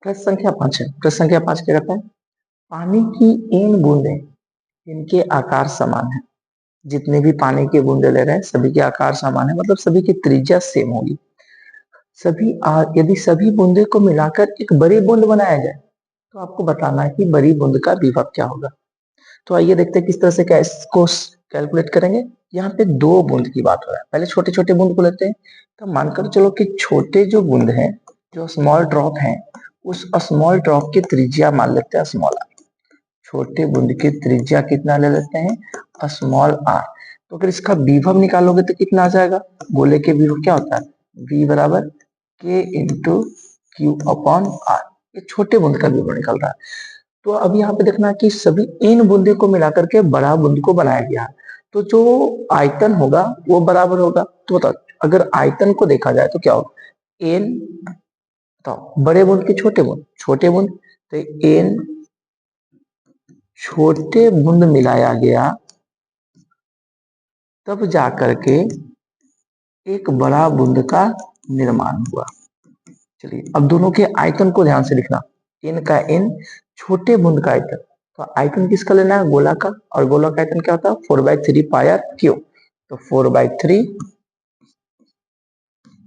प्रश्न संख्या 5 है। प्रश्न संख्या 5 क्या कहता है? पानी की n बूंदें इनके आकार समान है। जितने भी पानी के बूंदे ले रहे हैं सभी के आकार समान है, मतलब सभी की त्रिज्या सेम होगी। यदि सभी बूंदे को मिलाकर एक बड़ी बूंद बनाया जाए तो आपको बताना है कि बड़ी बूंद का विभव क्या होगा। तो आइए देखते हैं किस तरह से इसको कैलकुलेट करेंगे। यहाँ पे दो बूंद की बात हो रहा है, पहले छोटे छोटे बूंद को लेते हैं। तो मानकर चलो कि छोटे जो बूंद हैं, जो स्मॉल ड्रॉप हैं, उस स्मॉल ड्रॉप की त्रिज्या मान लेते हैं स्मॉल आर। छोटे बूंद की त्रिज्या कितना ले लेते हैं? Small R. तो अगर इसका विभव निकालोगे तो कितना आ जाएगा? गोले के विभव क्या होता है? v बराबर k into Q upon R. ये छोटे बूंद का विभव निकल रहा है। तो अब यहाँ पे देखना कि सभी इन बूंदे को मिलाकर के बड़ा बूंद को बनाया गया है, तो जो आयतन होगा वो बराबर होगा। तो बताओ अगर आयतन को देखा जाए तो क्या होगा? एन, तो बड़े बूंद के छोटे बूंद, तो एन छोटे बूंद मिलाया गया तब जाकर के एक बड़ा बूंद का निर्माण हुआ। चलिए अब दोनों के आयतन को ध्यान से लिखना। एन का एन, छोटे बूंद का आयतन। तो आयतन किसका लेना है? गोला का। और गोला का आयतन क्या होता है? 4/3 पाई आर क्यू। तो 4/3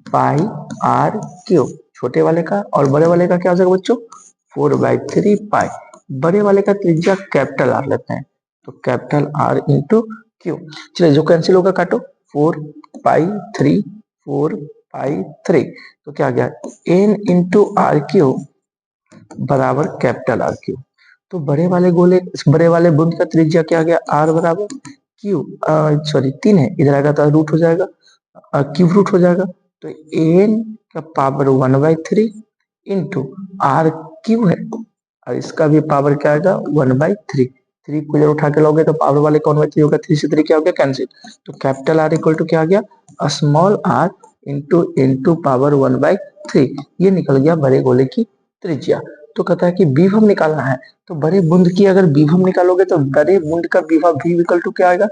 पाई आर क्यू छोटे वाले का, और बड़े वाले का क्या हो जाएगा बच्चों? 4/3 पाई। बड़े वाले का त्रिज्या कैपिटल आर लेते हैं, तो कैपिटल आर इंटू क्यू। चलिए जो कैंसिल होगा काटो। 4/3 4/3, तो क्या आ गया? एन इंटू आर क्यू बराबर कैपिटल आर क्यू। तो बड़े वाले बूंद का त्रिज्या क्या आ गया? आर बराबर क्यू, सॉरी 3 है, इधर आएगा तो रूट हो जाएगा, क्यूब रूट हो जाएगा। तो एन का पावर 1/3 इंटू आर क्यू है, और इसका भी पावर क्या आएगा? 1/3। 3 को इधर उठा के लोगे तो पावर वाले का 1/3 होगा, 3 से 3 क्या हो गया? कैंसिल। तो कैपिटल आर इक्वल टू क्या आ गया? Small R into power 1/3। ये निकल गया बड़े गोले की त्रिज्या। तो कहता है कि विभव निकालना है, तो बड़े बूंद की अगर विभव निकालोगे तो बड़े बूंद का विभव v इक्वल टू क्या आएगा?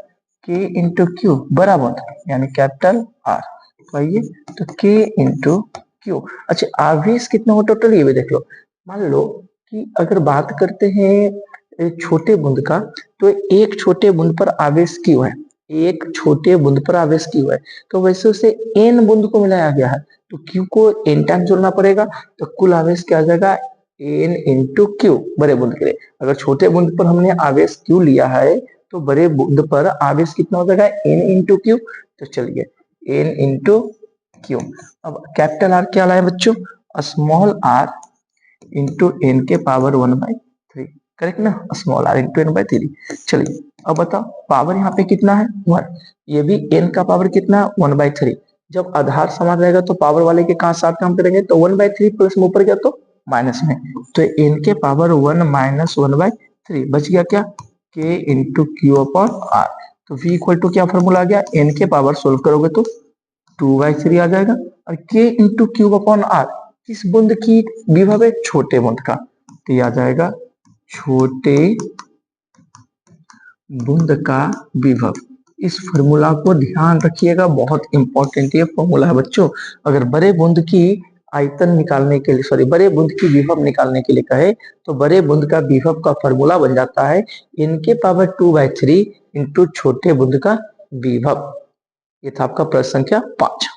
k इंटू क्यू, बड़ा बूंद यानी कैपिटल आर। तो आइए तो k इंटू क्यू। अच्छा आवेश कितना हो टोटल ये भी देख लो। मान लो कि अगर बात करते हैं छोटे बूंद का, तो एक छोटे बूंद पर आवेश क्यू है, एक छोटे बूंद पर आवेश क्यू है। तो वैसे उसे एन बूंद को मिलाया गया है, तो क्यू को एन टाइम जोड़ना पड़ेगा। तो कुल आवेश क्या आ जाएगा? एन इंटू क्यू बड़े बूंद के लिए। अगर छोटे बूंद पर हमने आवेश क्यू लिया है तो बड़े बूंद पर आवेश कितना हो जाएगा? N into Q. तो चलिए एन इंटू क्यू। अब कैपिटल आर क्या लाए बच्चों? स्मॉल आर इंटू एन के पावर 1/3, करेक्ट ना? Small R into n/3। चलिए अब बताओ पावर यहाँ पे कितना है? 1। ये भी n का पावर कितना? 1/3। जब आधार समान रहेगा तो पावर वाले के साथ काम करेंगे, तो 1/3 प्लस में ऊपर गया तो माइनस में, तो n के पावर 1 माइनस 1/3 बच गया क्या? k into Q upon R. तो v इक्वल टू क्या फॉर्मूला आ गया? n के पावर सोल्व करोगे तो 2/3 आ जाएगा, और k into cube upon R किस बूंद की विभव है? छोटे बूंद का। तो ये आ जाएगा छोटे बूंद का विभव। इस फॉर्मूला को ध्यान रखिएगा, बहुत इंपॉर्टेंट ये फॉर्मूला है बच्चों। अगर बड़े बूंद की आयतन निकालने के लिए, सॉरी बड़े बूंद की विभव निकालने के लिए कहे, तो बड़े बूंद का विभव का फॉर्मूला बन जाता है इनके पावर 2/3 इंटू छोटे बूंद का विभव। ये था आपका प्रश्न संख्या 5।